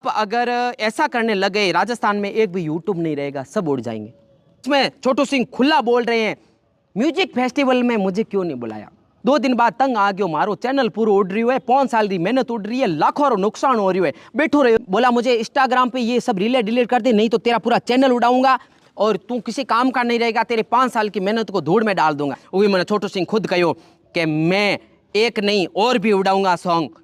अगर ऐसा करने लगे राजस्थान में एक भी यूट्यूब नहीं रहेगा, सब उड़ जाएंगे। इसमें छोटू सिंह खुला बोल रहे हैं, म्यूजिक फेस्टिवल में मुझे क्यों नहीं बुलाया। 2 दिन बाद तंग आ गयो, मारो चैनल पूरो उड़ रही है, 5 साल की मेहनत उड़ रही है, लाखों रो नुकसान हो रही है, बैठो रहे। बोला मुझे इंस्टाग्राम पे ये सब रीलें डिलीट कर दे, नहीं तो तेरा पूरा चैनल उड़ाऊंगा और तू किसी काम का नहीं रहेगा, तेरे 5 साल की मेहनत को धूड़ में डाल दूंगा। वही मैंने छोटू सिंह खुद कहो कि मैं एक नहीं और भी उड़ाऊंगा सॉन्ग।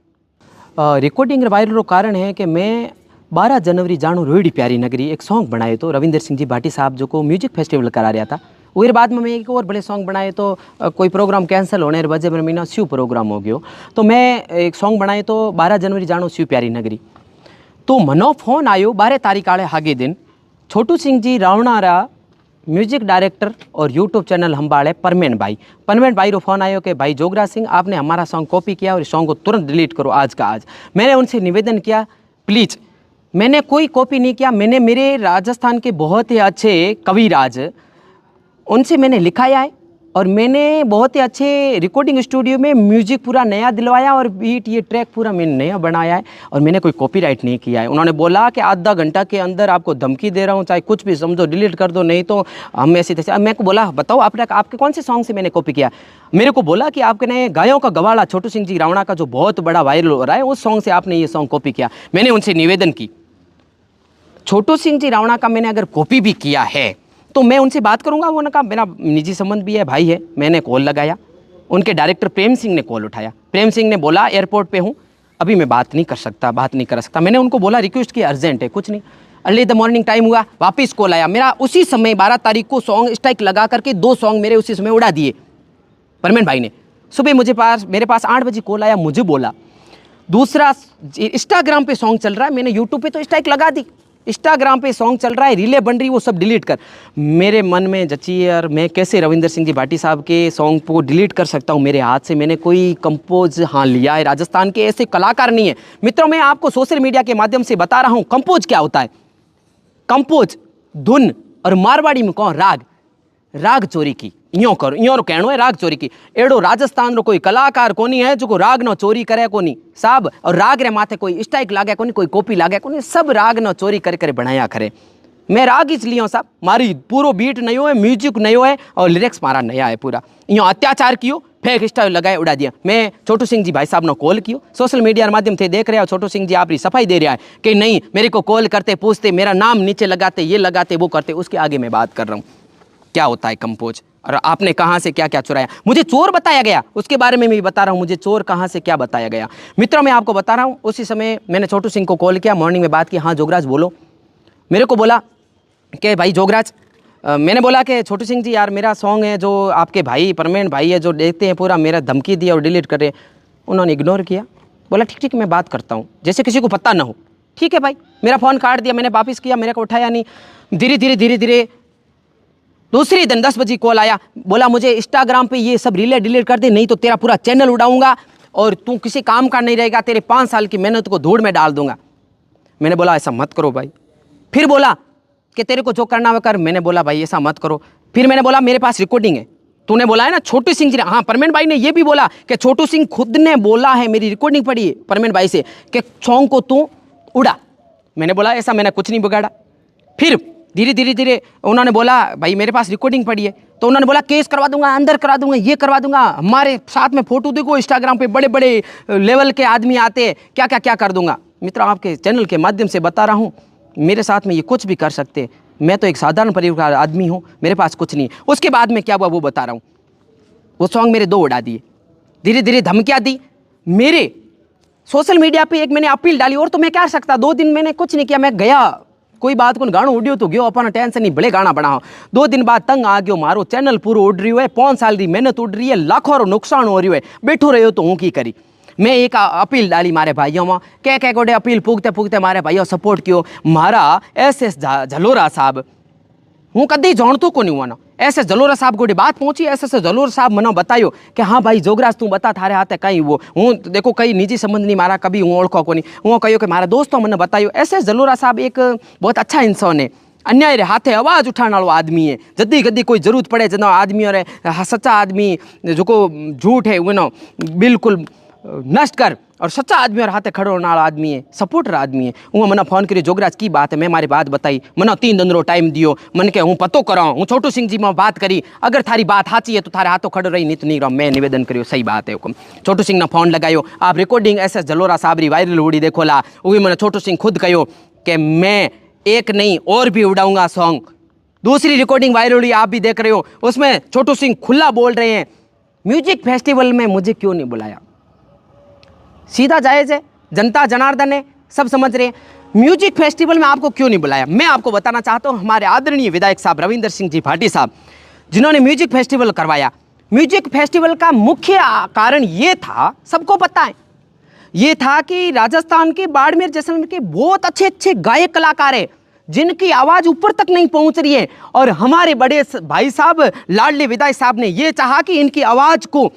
रिकॉर्डिंग वायरल रो कारण है कि मैं 12 जनवरी जानू रोहिड़ी प्यारी नगरी एक सॉन्ग बनाए तो रविंदर सिंह जी भाटी साहब जो को म्यूजिक फेस्टिवल करा रहा था। फिर बाद में मैं एक और बड़े सॉन्ग बनाए तो कोई प्रोग्राम कैंसिल होने वजह में महीना स्यू प्रोग्राम हो गयो, तो मैं एक सॉन्ग बनाए तो 12 जनवरी जानू स्यू प्यारी नगरी। तो मनो फोन आयो 12 तारीख आड़े हागे दिन, छोटू सिंह जी रावणारा म्यूजिक डायरेक्टर और यूट्यूब चैनल हम्बाड़े परमेन भाई रो फोन आयो कि भाई जोगराज सिंह आपने हमारा सॉन्ग कॉपी किया और इस सॉन्ग को तुरंत डिलीट करो आज का आज। मैंने उनसे निवेदन किया प्लीज़, मैंने कोई कॉपी नहीं किया, मैंने मेरे राजस्थान के बहुत ही अच्छे कविराज उनसे मैंने लिखाया है और मैंने बहुत ही अच्छे रिकॉर्डिंग स्टूडियो में म्यूजिक पूरा नया दिलवाया और बीट ये ट्रैक पूरा मैंने नया बनाया है और मैंने कोई कॉपीराइट नहीं किया है। उन्होंने बोला कि आधा घंटा के अंदर आपको धमकी दे रहा हूँ, चाहे कुछ भी समझो डिलीट कर दो, नहीं तो हम ऐसे तैसे। मैं को बोला बताओ आपके कौन से सॉन्ग से मैंने कॉपी किया। मेरे को बोला कि आपके ने गायों का गवाला छोटू सिंह जी रावणा का जो बहुत बड़ा वायरल हो रहा है उस सॉन्ग से आपने ये सॉन्ग कॉपी किया। मैंने उनसे निवेदन की छोटू सिंह जी रावणा का मैंने अगर कॉपी भी किया है तो मैं उनसे बात करूंगा। उन्होंने कहा मेरा निजी संबंध भी है, भाई है। मैंने कॉल लगाया, उनके डायरेक्टर प्रेम सिंह ने कॉल उठाया। प्रेम सिंह ने बोला एयरपोर्ट पे हूँ, अभी मैं बात नहीं कर सकता। मैंने उनको बोला रिक्वेस्ट की अर्जेंट है, कुछ नहीं। अर्ली द मॉर्निंग टाइम हुआ, वापस कॉल आया मेरा। उसी समय 12 तारीख को सॉन्ग स्ट्राइक लगा करके 2 सॉन्ग मेरे उसी समय उड़ा दिए परमेन भाई ने। सुबह मेरे पास 8 बजे कॉल आया, मुझे बोला दूसरा इंस्टाग्राम पे सॉन्ग चल रहा है, मैंने यूट्यूब पे तो स्ट्राइक लगा दी, इंस्टाग्राम पे सॉन्ग चल रहा है, रीलें बन रही, वो सब डिलीट कर। मेरे मन में जची यार मैं कैसे रविंदर सिंह जी भाटी साहब के सॉन्ग को डिलीट कर सकता हूँ मेरे हाथ से। मैंने कोई कंपोज लिया है, राजस्थान के ऐसे कलाकार नहीं है। मित्रों मैं आपको सोशल मीडिया के माध्यम से बता रहा हूँ कंपोज क्या होता है। कंपोज धुन और मारवाड़ी में कौन राग चोरी की, यो कहनो है राग चोरी की। एड़ो राजस्थान रो कोई कलाकार कोनी है जो को राग न चोरी करे कोनी साहब, और राग रे माथे कोई स्ट्राइक लागे कोनी, कोई कॉपी लागे कोनी, सब राग न चोरी करे बनाया करे। मैं राग इस लियो साहब, मारी पूरो बीट नयो है, म्यूजिक नयो है और लिरिक्स मारा नया है पूरा। यो अत्याचार कियो, फेक स्टाइल लगाए उड़ा दिया। मैं छोटू सिंह जी भाई साहब ने कॉल कियो, सोशल मीडिया के माध्यम से देख रहे हो छोटू सिंह जी आप सफाई दे रहा है कि नहीं, मेरे को कॉल करते पूछते मेरा नाम नीचे लगाते, ये लगाते वो करते, उसके आगे मैं बात कर रहा हूँ क्या होता है कंपोज और आपने कहाँ से क्या क्या चुराया। मुझे चोर बताया गया, उसके बारे में मैं बता रहा हूँ, मुझे चोर कहाँ से क्या बताया गया। मित्रों मैं आपको बता रहा हूँ, उसी समय मैंने छोटू सिंह को कॉल किया, मॉर्निंग में बात की। हाँ जोगराज बोलो। मेरे को बोला कि भाई जोगराज, मैंने बोला कि छोटू सिंह जी यार मेरा सॉन्ग है जो आपके भाई परमेन भाई है जो देखते हैं पूरा मेरा धमकी दिया और डिलीट कर रहे। उन्होंने इग्नोर किया, बोला ठीक मैं बात करता हूँ, जैसे किसी को पता ना हो। ठीक है भाई, मेरा फ़ोन काट दिया, मैंने वापस किया, मेरे को उठाया नहीं। धीरे धीरे दूसरी दिन 10 बजे कॉल आया, बोला मुझे इंस्टाग्राम पे ये सब रीलें डिलीट कर दे, नहीं तो तेरा पूरा चैनल उड़ाऊंगा और तू किसी काम का नहीं रहेगा, तेरे 5 साल की मेहनत को धूड़ में डाल दूंगा। मैंने बोला ऐसा मत करो भाई। फिर बोला कि तेरे को जो करना है कर। मैंने बोला भाई ऐसा मत करो। फिर मैंने बोला मेरे पास रिकॉर्डिंग है, तूने बोला है ना छोटू सिंह जी ने, हाँ परमेन भाई ने ये भी बोला कि छोटू सिंह खुद ने बोला है, मेरी रिकॉर्डिंग पड़ी है परमेन भाई से कि सॉन्ग को तू उड़ा। मैंने बोला ऐसा मैंने कुछ नहीं बिगाड़ा। फिर धीरे उन्होंने बोला भाई मेरे पास रिकॉर्डिंग पड़ी है, तो उन्होंने बोला केस करवा दूंगा, अंदर करा दूंगा, ये करवा दूंगा, हमारे साथ में फोटो देखो इंस्टाग्राम पे बड़े बड़े लेवल के आदमी आते हैं, क्या कर दूंगा। मित्र आपके चैनल के माध्यम से बता रहा हूँ, मेरे साथ में ये कुछ भी कर सकते, मैं तो एक साधारण परिवार आदमी हूँ, मेरे पास कुछ नहीं। उसके बाद में क्या हुआ वो बता रहा हूँ। वो सॉन्ग मेरे 2 उड़ा दिए, धीरे धमकियाँ दी। मेरे सोशल मीडिया पे एक मैंने अपील डाली, और तो मैं क्या सकता, 2 दिन मैंने कुछ नहीं किया, मैं गया कोई बात को गाणो उड़ियो तो गयो, अपन टेंशन नहीं, बड़े गाना बनाओ। 2 दिन बाद तंग आ गयो, मारो चैनल पूरो उड़ रही है, 5 साल की मेहनत उड़ रही है, लाखों रो नुकसान हो रही है, बैठो रहो तो हूँ की करी। मैं एक अपील डाली मारे भाइयों में, क्या गोडे अपील पूगते मारे भाइयों सपोर्ट कियो। मारा SS झलोरा साहब, हूँ कदी जानतो को नहीं हुआ ना, SS झलोरा साहब गोडे बात पहुंची। SS झलोरा साहब मना बतायो कि हाँ भाई जोगराज तू बता थारे हाथे कहीं वो, हूँ देखो कई निजी संबंध नहीं मारा, कभी हूँ ओळखो को नहीं, हूँ कहो कि मारा दोस्तों मैंने बतायो। SS झलोरा साहब एक बहुत अच्छा इंसान है, अन्याय रे हाथे आवाज उठाने वालो आदमी है। जदी कदी कोई जरूरत पड़े जना आदमी और सच्चा आदमी जो को झूठ है वो बिल्कुल नष्ट कर और सच्चा आदमी और हाथे खड़ो होने वाला आदमी है, सपोर्टर आदमी है। हूँ मना फोन करियो जोगराज की बात है, मैं मारी बात बताई, मना 3 दिन रो टाइम दियो, मन के हूँ पतो कराऊँ, हूँ छोटू सिंह जी में बात करी, अगर थारी बात साची है तो थारे हाथों खड़ो रही, नहीं तो नहीं रहो। मैं निवेदन करियो सही बात है हुकुम। छोटू सिंह ने फोन लगायो, आप रिकॉर्डिंग SS जलोरा साहब री वायरल उड़ी देखोला, वही मैंने छोटू सिंह खुद कहो कि मैं एक नहीं और भी उड़ाऊंगा सॉन्ग। दूसरी रिकॉर्डिंग वायरल हुई, आप भी देख रहे हो, उसमें छोटू सिंह खुला बोल रहे हैं म्यूजिक फेस्टिवल में मुझे क्यों नहीं बुलाया। सीधा जायज़ है, जनता जनार्दन है, सब समझ रहे हैं, म्यूजिक फेस्टिवल में आपको क्यों नहीं बुलाया। मैं आपको बताना चाहता हूं, हमारे आदरणीय विधायक साहब रविंदर सिंह जी भाटी साहब जिन्होंने म्यूजिक फेस्टिवल करवाया, म्यूजिक फेस्टिवल का मुख्य कारण ये था, सबको पता है, ये था कि राजस्थान के बाड़मेर जैसलमेर के बहुत अच्छे अच्छे गायक कलाकार हैं जिनकी आवाज़ ऊपर तक नहीं पहुंच रही है, और हमारे बड़े भाई साहब लाडले विधायक साहब ने ये चाहा कि इनकी आवाज़ को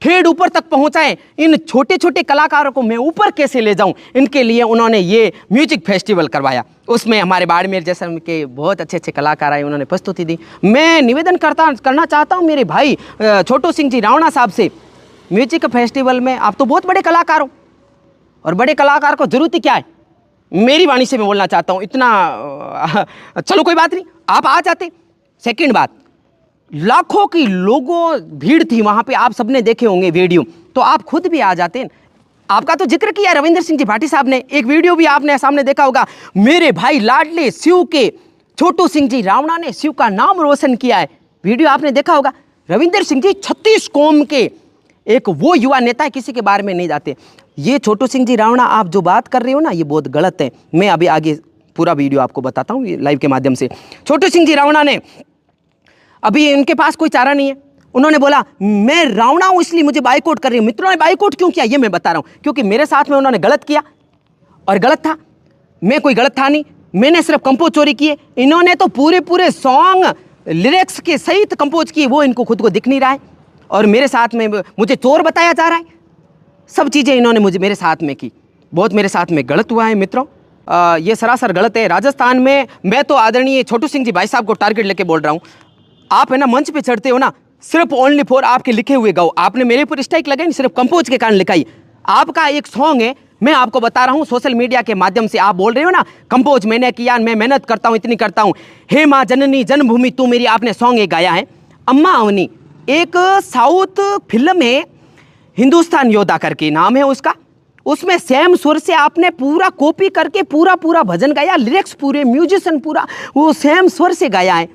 ठेठ ऊपर तक पहुंचाएं, इन छोटे छोटे कलाकारों को मैं ऊपर कैसे ले जाऊं, इनके लिए उन्होंने ये म्यूजिक फेस्टिवल करवाया। उसमें हमारे बाड़मेर जैसलमेर के बहुत अच्छे अच्छे कलाकार आए, उन्होंने प्रस्तुति दी। मैं निवेदन करना चाहता हूं मेरे भाई छोटू सिंह जी रावणा साहब से, म्यूजिक फेस्टिवल में आप तो बहुत बड़े कलाकार हो, और बड़े कलाकार को जरूरत ही क्या है, मेरी वाणी से मैं बोलना चाहता हूँ इतना, चलो कोई बात नहीं, आप आ जाते। सेकंड बात, लाखों की लोगों भीड़ थी वहां पे, आप सबने देखे होंगे वीडियो, तो आप खुद भी आ जाते। आपका तो जिक्र किया रविंदर सिंह जी भाटी साहब ने, एक वीडियो भी आपने सामने देखा होगा, मेरे भाई लाडले शिव के छोटू सिंह जी रावणा ने शिव का नाम रोशन किया है, वीडियो आपने देखा होगा। रविंदर सिंह जी 36 कौम के एक वो युवा नेता है, किसी के बारे में नहीं जाते। ये छोटू सिंह जी रावणा आप जो बात कर रहे हो ना, ये बहुत गलत है। मैं अभी आगे पूरा वीडियो आपको बताता हूँ लाइव के माध्यम से। छोटू सिंह जी रावणा ने, अभी इनके पास कोई चारा नहीं है, उन्होंने बोला मैं रावणा हूं इसलिए मुझे बाइकआउट कर रही हूं। मित्रों ने बाइकआउट क्यों किया ये मैं बता रहा हूं, क्योंकि मेरे साथ में उन्होंने गलत किया, और गलत था, मैं कोई गलत था नहीं, मैंने सिर्फ कंपोज चोरी किए, इन्होंने तो पूरे सॉन्ग लिरिक्स के सहित कंपोज किए, वो इनको खुद को दिख नहीं रहा है, और मेरे साथ में मुझे चोर बताया जा रहा है। सब चीज़ें इन्होंने मुझे मेरे साथ में की, बहुत मेरे साथ में गलत हुआ है मित्रों, ये सरासर गलत है। राजस्थान में मैं तो आदरणीय छोटू सिंह जी भाई साहब को टारगेट लेके बोल रहा हूँ, आप है ना मंच पे चढ़ते हो ना, सिर्फ ओनली फॉर आपके लिखे हुए गाओ, आपने मेरे ऊपर स्ट्राइक लगाई, सिर्फ कंपोज के कारण लिखाई। आपका एक सॉन्ग है, मैं आपको बता रहा हूँ सोशल मीडिया के माध्यम से, आप बोल रहे हो ना कंपोज मैंने किया, मैं मेहनत करता हूँ, इतनी करता हूँ, हे माँ जननी जन्मभूमि तू मेरी, आपने सॉन्ग एक गाया है। अम्मा अवनी एक साउथ फिल्म है, हिंदुस्तान योद्धा करके नाम है उसका, उसमें सेम सुर से आपने पूरा कॉपी करके पूरा भजन गाया, लिरिक्स पूरे, म्यूजिशियन पूरा वो सेम स्वर से गाया है।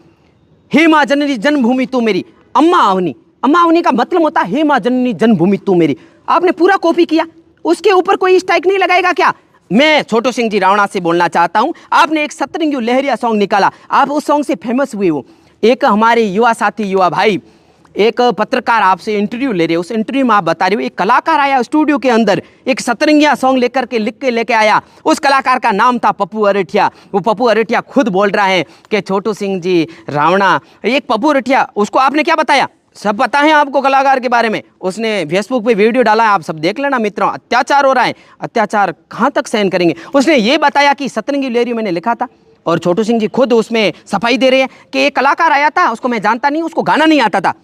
हे माँ जननी जन्मभूमि तू मेरी, अम्मा अवनी का मतलब होता है हे माँ जननी जन्मभूमि तू मेरी, आपने पूरा कॉपी किया, उसके ऊपर कोई स्ट्राइक नहीं लगाएगा क्या। मैं छोटू सिंह जी रावणा से बोलना चाहता हूं, आपने एक सतरंगी लहरिया सॉन्ग निकाला, आप उस सॉन्ग से फेमस हुए हो। एक हमारे युवा साथी, युवा भाई, एक पत्रकार आपसे इंटरव्यू ले रहे, उस इंटरव्यू में आप बता रहे हो एक कलाकार आया स्टूडियो के अंदर, एक सतरंगिया सॉन्ग लेकर के लिख के लेके आया, उस कलाकार का नाम था पप्पू अरेठिया। वो पप्पू अरेठिया खुद बोल रहा है कि छोटू सिंह जी रावणा, एक पप्पू अरेठिया, उसको आपने क्या बताया, सब पता है आपको कलाकार के बारे में, उसने फेसबुक पे वीडियो डाला है, आप सब देख लेना मित्रों, अत्याचार हो रहा है, अत्याचार कहाँ तक सहन करेंगे। उसने ये बताया कि सतरंगी लहरिया मैंने लिखा था, और छोटू सिंह जी खुद उसमें सफाई दे रहे हैं कि एक कलाकार आया था, उसको मैं जानता नहीं, उसको गाना नहीं आता था,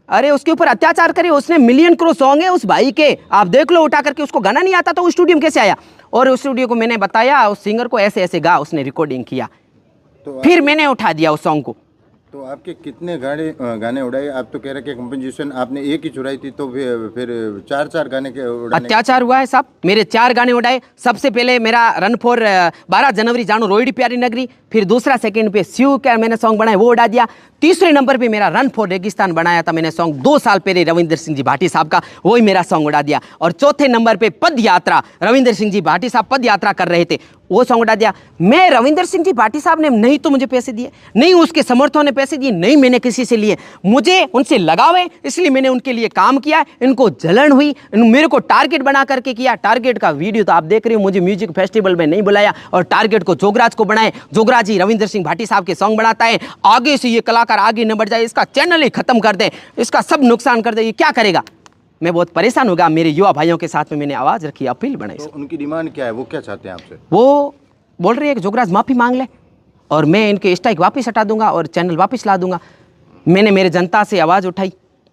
अरे उसके ऊपर अत्याचार करे, उसने मिलियन करोड़ सॉन्ग है उस भाई के, आप देख लो उठा करके, उसको गाना नहीं आता तो उस स्टूडियो में कैसे आया। और उस स्टूडियो को मैंने बताया उस सिंगर को ऐसे ऐसे गा, उसने रिकॉर्डिंग किया, तो फिर मैंने उठा दिया उस सॉन्ग को। तो आपके कितने गाने उड़ाए, आप तो कह रहे कि कंपोजिशन आपने एक ही चुराई थी, तो फिर 4 गाने के अत्याचार हुआ है साहब, मेरे 4 गाने उड़ाए। सबसे पहले मेरा रन फॉर 12 जनवरी जानू रोहिड़ी प्यारी नगरी, फिर दूसरा सेकंड पे शिव का मैंने सॉन्ग बनाया वो उड़ा दिया, तीसरे नंबर पे मेरा रन फॉर रेगिस्तान बनाया था मैंने सॉन्ग 2 साल पहले रविंदर सिंह जी भाटी साहब का, वही मेरा सॉन्ग उड़ा दिया। और चौथे नंबर पे पद यात्रा, रविंदर सिंह जी भाटी साहब पद यात्रा कर रहे थे, वो सॉन्ग उड़ा दिया। मैं रविंदर सिंह जी भाटी साहब ने नहीं तो मुझे पैसे दिए, नहीं उसके समर्थकों ने पैसे दिए, नहीं मैंने किसी से लिए, मुझे उनसे लगाव है इसलिए मैंने उनके लिए काम किया, इनको जलन हुई, मेरे को टारगेट बना करके किया। टारगेट का वीडियो तो आप देख रहे हो, मुझे म्यूजिक फेस्टिवल में नहीं बुलाया और टारगेट को जोगराज को बनाए, जोगराज ही रविंदर सिंह भाटी साहब के सॉन्ग बनाता है, आगे से ये कलाकार आगे न बढ़ जाए, इसका चैनल ही खत्म कर दे, इसका सब नुकसान कर दे, ये क्या करेगा। मैं बहुत परेशान होगा, मेरे युवा भाइयों के साथ में मैंने आवाज रखी, अपील बनाई। तो उनकी डिमांड क्या है, वो क्या चाहते हैं आपसे? वो बोल रहे हैं कि जोगराज माफी मांग ले और मैं इनके स्ट्राइक वापस हटा दूंगा और चैनल वापस ला दूंगा। मैंने मेरे जनता से आवाज़ उठाई,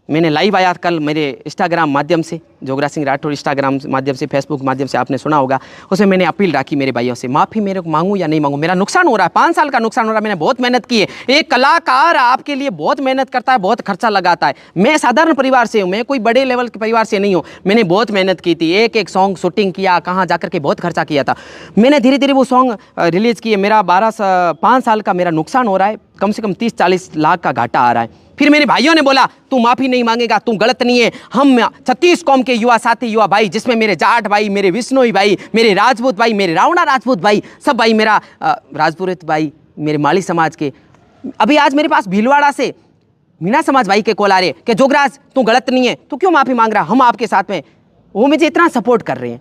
मैंने लाइव आया कल मेरे इंस्टाग्राम माध्यम से, जोगराज सिंह राठौर इंस्टाग्राम माध्यम से, फेसबुक माध्यम से, आपने सुना होगा, उसमें मैंने अपील रखी मेरे भाइयों से, माफ़ी मेरे को मांगूँ या नहीं मांगूँ, मेरा नुकसान हो रहा है, 5 साल का नुकसान हो रहा है, मैंने बहुत मेहनत की है। एक कलाकार आपके लिए बहुत मेहनत करता है, बहुत खर्चा लगाता है। मैं साधारण परिवार से हूँ, मैं कोई बड़े लेवल के परिवार से नहीं हूँ, मैंने बहुत मेहनत की थी, एक एक सॉन्ग शूटिंग किया, कहाँ जाकर के बहुत खर्चा किया था। मैंने धीरे धीरे वो सॉन्ग रिलीज़ किए, मेरा 5 साल का मेरा नुकसान हो रहा है, कम से कम 30-40 लाख का घाटा आ रहा है। फिर मेरे भाइयों ने बोला तू माफ़ी नहीं मांगेगा, तू गलत नहीं है। हम 36 कौम के युवा साथी, युवा भाई, जिसमें मेरे जाट भाई, मेरे विश्नोई भाई, मेरे राजपूत भाई, मेरे रावणा राजपूत भाई, सब भाई, मेरा राजपुरोहित भाई, मेरे माली समाज के, अभी आज मेरे पास भीलवाड़ा से मीणा समाज भाई के कॉल आ रहे कि जोगराज तू गलत नहीं है, तू क्यों माफ़ी मांग रहा, हम आपके साथ में। वो मुझे इतना सपोर्ट कर रहे हैं।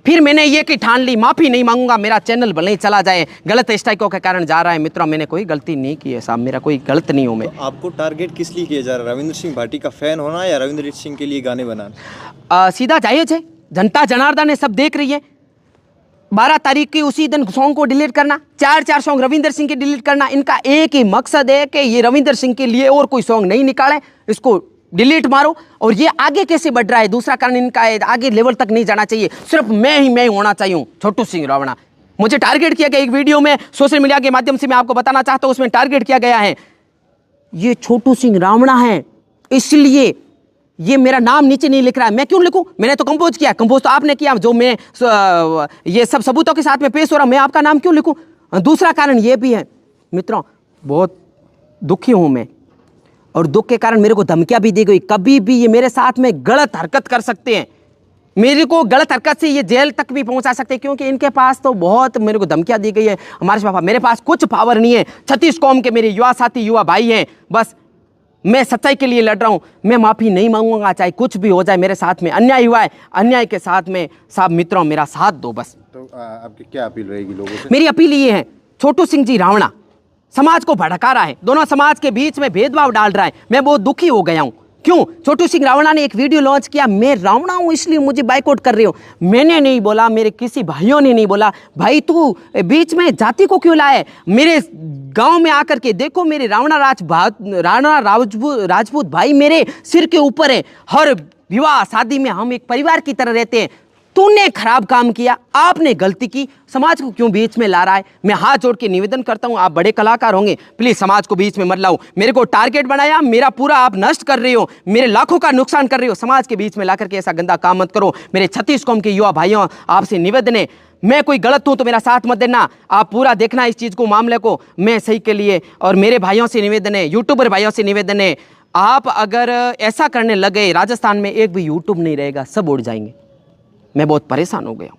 फिर मैंने ये कि ठान ली माफ़ी नहीं मांगूंगा, मेरा चैनल भले ही चला जाए, गलत स्ट्राइकों के कारण जा रहा है। मित्रों, मैंने कोई गलती नहीं की है साहब, मेरा कोई गलत नहीं हूँ मैं। तो आपको टारगेट किस लिए किया जा रहा है? रविंद्र सिंह भाटी का फैन होना या रविंद्र सिंह के लिए गाने बनाना? सीधा जायज़ है, जनता जनार्दन है, सब देख रही है। 12 तारीख की उसी दिन सॉन्ग को डिलीट करना, 4 सॉन्ग रविंद्र सिंह के डिलीट करना, इनका एक ही मकसद है कि ये रविंद्र सिंह के लिए और कोई सॉन्ग नहीं निकाले, इसको डिलीट मारो। और ये आगे कैसे बढ़ रहा है, दूसरा कारण इनका है, आगे लेवल तक नहीं जाना चाहिए, सिर्फ मैं होना चाहिए, छोटू सिंह रावणा। मुझे टारगेट किया गया, एक वीडियो में सोशल मीडिया के माध्यम से मैं आपको बताना चाहता हूँ, उसमें टारगेट किया गया है, ये छोटू सिंह रावणा है, इसलिए ये मेरा नाम नीचे नहीं लिख रहा है। मैं क्यों लिखूं, मैंने तो कंपोज किया, कंपोज तो आपने किया, जो मैं ये सब सबूतों के साथ में पेश हो रहा, मैं आपका नाम क्यों लिखूं। दूसरा कारण ये भी है मित्रों, बहुत दुखी हूं मैं, और दुख के कारण मेरे को धमकियां भी दी गई, कभी भी ये मेरे साथ में गलत हरकत कर सकते हैं, मेरे को गलत हरकत से ये जेल तक भी पहुंचा सकते हैं, क्योंकि इनके पास तो बहुत मेरे को धमकियां दी गई है। हमारे पापा, मेरे पास कुछ पावर नहीं है, 36 कौम के मेरे युवा साथी, युवा भाई हैं, बस मैं सच्चाई के लिए लड़ रहा हूं। मैं माफ़ी नहीं मांगूंगा, चाहे कुछ भी हो जाए, मेरे साथ में अन्याय हुआ है, अन्याय के साथ में साहब मित्रों मेरा साथ दो बस। तो आपकी क्या अपील रहेगी लोगों से? मेरी अपील ये है, छोटू सिंह जी रावणा समाज को भड़का रहा है, दोनों समाज के बीच में भेदभाव डाल रहा है, मैं बहुत दुखी हो गया हूं। क्यों? छोटू सिंह रावणा ने एक वीडियो लॉन्च किया, मैं रावणा हूं इसलिए मुझे बाइकआउट कर रहे हो। मैंने नहीं बोला, मेरे किसी भाइयों ने नहीं बोला, भाई तू बीच में जाति को क्यों लाए, मेरे गांव में आकर के देखो, मेरे रावणा राजपूत भाई मेरे सिर के ऊपर है, हर विवाह शादी में हम एक परिवार की तरह रहते हैं। तूने खराब काम किया, आपने गलती की, समाज को क्यों बीच में ला रहा है। मैं हाथ जोड़ के निवेदन करता हूं, आप बड़े कलाकार होंगे, प्लीज समाज को बीच में मत लाओ। मेरे को टारगेट बनाया, मेरा पूरा आप नष्ट कर रहे हो, मेरे लाखों का नुकसान कर रहे हो, समाज के बीच में ला करके ऐसा गंदा काम मत करो। मेरे 36 कौम के युवा भाइयों, आपसे निवेदन है, मैं कोई गलत हूं तो मेरा साथ मत देना, आप पूरा देखना इस चीज़ को, मामले को, मैं सही के लिए। और मेरे भाइयों से निवेदन है, यूट्यूबर भाइयों से निवेदन है, आप अगर ऐसा करने लगे, राजस्थान में एक भी यूट्यूब नहीं रहेगा, सब उड़ जाएंगे। मैं बहुत परेशान हो गया हूँ।